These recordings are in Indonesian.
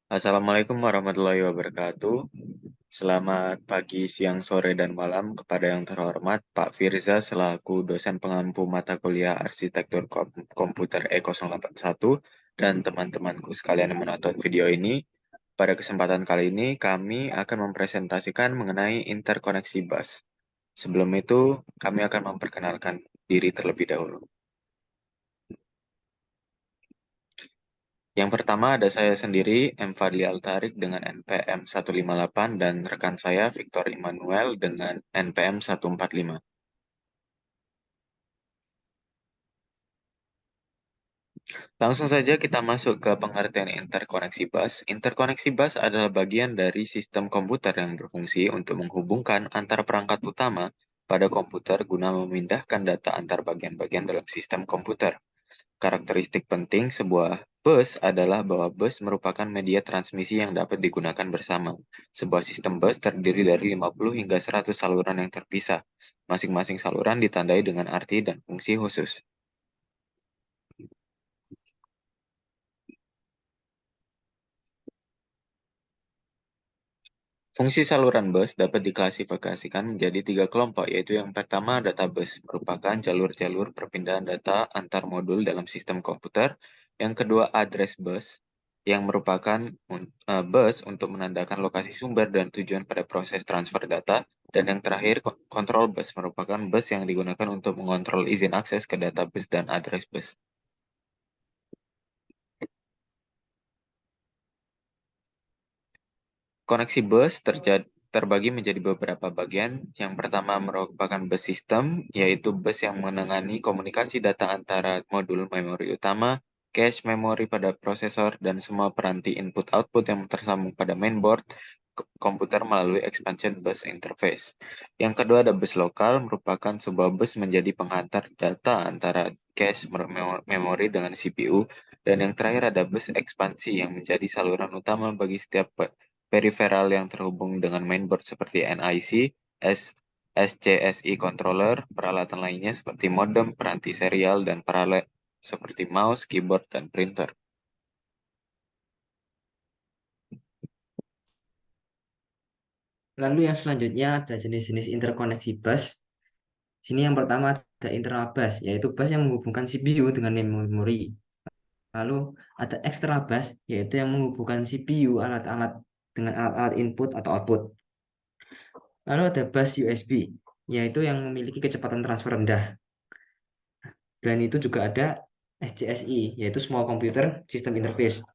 Assalamualaikum warahmatullahi wabarakatuh. Selamat pagi, siang, sore, dan malam kepada yang terhormat Pak Firza selaku dosen pengampu mata kuliah Arsitektur Komputer E081 dan teman-temanku sekalian yang menonton video ini. Pada kesempatan kali ini kami akan mempresentasikan mengenai interkoneksi bus. Sebelum itu, kami akan memperkenalkan diri terlebih dahulu. Yang pertama ada saya sendiri, M. Fadli Altarik dengan NPM 158 dan rekan saya Victor Immanuel dengan NPM 145. Langsung saja kita masuk ke pengertian interkoneksi bus. Interkoneksi bus adalah bagian dari sistem komputer yang berfungsi untuk menghubungkan antar perangkat utama pada komputer guna memindahkan data antar bagian-bagian dalam sistem komputer. Karakteristik penting sebuah bus adalah bahwa bus merupakan media transmisi yang dapat digunakan bersama. Sebuah sistem bus terdiri dari 50 hingga 100 saluran yang terpisah. Masing-masing saluran ditandai dengan arti dan fungsi khusus. Fungsi saluran bus dapat diklasifikasikan menjadi tiga kelompok, yaitu yang pertama data bus, merupakan jalur-jalur perpindahan data antar modul dalam sistem komputer. Yang kedua address bus, yang merupakan bus untuk menandakan lokasi sumber dan tujuan pada proses transfer data. Dan yang terakhir control bus, merupakan bus yang digunakan untuk mengontrol izin akses ke database dan address bus. Koneksi bus terbagi menjadi beberapa bagian. Yang pertama merupakan bus system, yaitu bus yang menangani komunikasi data antara modul memori utama, cache memori pada prosesor, dan semua peranti input-output yang tersambung pada mainboard komputer melalui expansion bus interface. Yang kedua ada bus lokal, merupakan sebuah bus menjadi penghantar data antara cache memori dengan CPU. Dan yang terakhir ada bus ekspansi yang menjadi saluran utama bagi setiap periferal yang terhubung dengan mainboard seperti NIC, SCSI controller, peralatan lainnya seperti modem, peranti serial, dan paralet seperti mouse, keyboard, dan printer. Lalu yang selanjutnya ada jenis-jenis interkoneksi bus. Sini yang pertama ada internal bus, yaitu bus yang menghubungkan CPU dengan memori. Lalu ada external bus, yaitu yang menghubungkan CPU alat-alat dengan alat-alat input atau output. Lalu ada bus USB, yaitu yang memiliki kecepatan transfer rendah. Dan itu juga ada SCSI, yaitu Small Computer System Interface.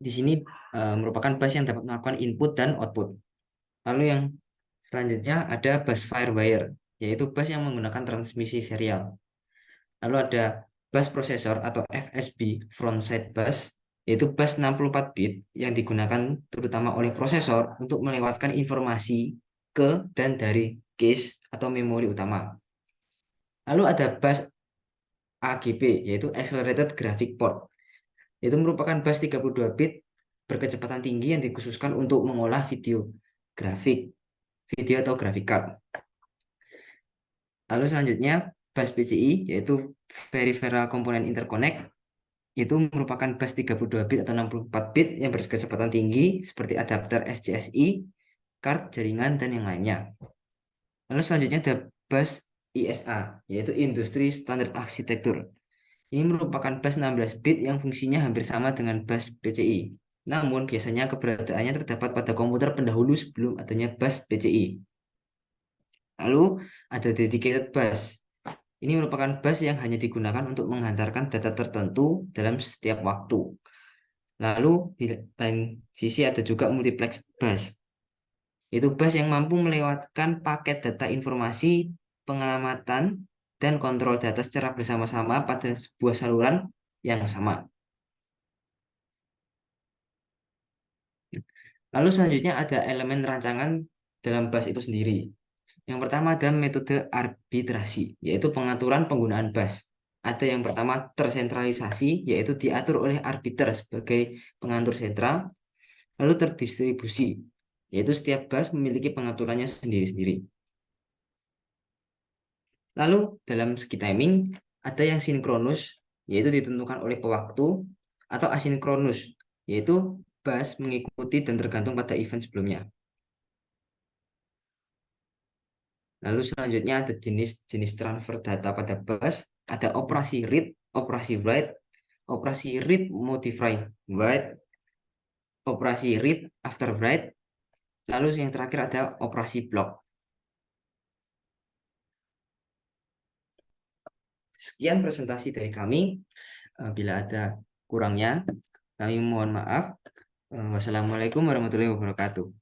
Di sini merupakan bus yang dapat melakukan input dan output. Lalu yang selanjutnya ada bus firewire, yaitu bus yang menggunakan transmisi serial. Lalu ada bus processor atau FSB, frontside bus, yaitu bus 64 bit yang digunakan terutama oleh prosesor untuk melewatkan informasi ke dan dari cache atau memori utama. Lalu ada bus AGP, yaitu Accelerated Graphic Port. Itu merupakan bus 32 bit berkecepatan tinggi yang dikhususkan untuk mengolah video atau graphic card. Lalu selanjutnya bus PCI, yaitu Peripheral Component Interconnect, itu merupakan bus 32 bit atau 64 bit yang berkecepatan tinggi seperti adapter SCSI, card, jaringan, dan yang lainnya. Lalu selanjutnya ada bus ISA, yaitu Industry Standard Architecture. Ini merupakan bus 16 bit yang fungsinya hampir sama dengan bus PCI. Namun biasanya keberadaannya terdapat pada komputer pendahulu sebelum adanya bus PCI. Lalu ada dedicated bus. Ini merupakan bus yang hanya digunakan untuk menghantarkan data tertentu dalam setiap waktu. Lalu di lain sisi ada juga multiplex bus. Itu bus yang mampu melewatkan paket data informasi, pengalamatan, dan kontrol data secara bersama-sama pada sebuah saluran yang sama. Lalu selanjutnya ada elemen rancangan dalam bus itu sendiri. Yang pertama ada metode arbitrasi, yaitu pengaturan penggunaan bus. Ada yang pertama tersentralisasi, yaitu diatur oleh arbiter sebagai pengatur sentral. Lalu terdistribusi, yaitu setiap bus memiliki pengaturannya sendiri-sendiri. Lalu dalam segi timing, ada yang sinkronus, yaitu ditentukan oleh pewaktu, atau asinkronus, yaitu bus mengikuti dan tergantung pada event sebelumnya. Lalu selanjutnya ada jenis-jenis transfer data pada bus, ada operasi read, operasi write, operasi read modify write, operasi read after write, lalu yang terakhir ada operasi block. Sekian presentasi dari kami. Bila ada kurangnya, kami mohon maaf. Wassalamualaikum warahmatullahi wabarakatuh.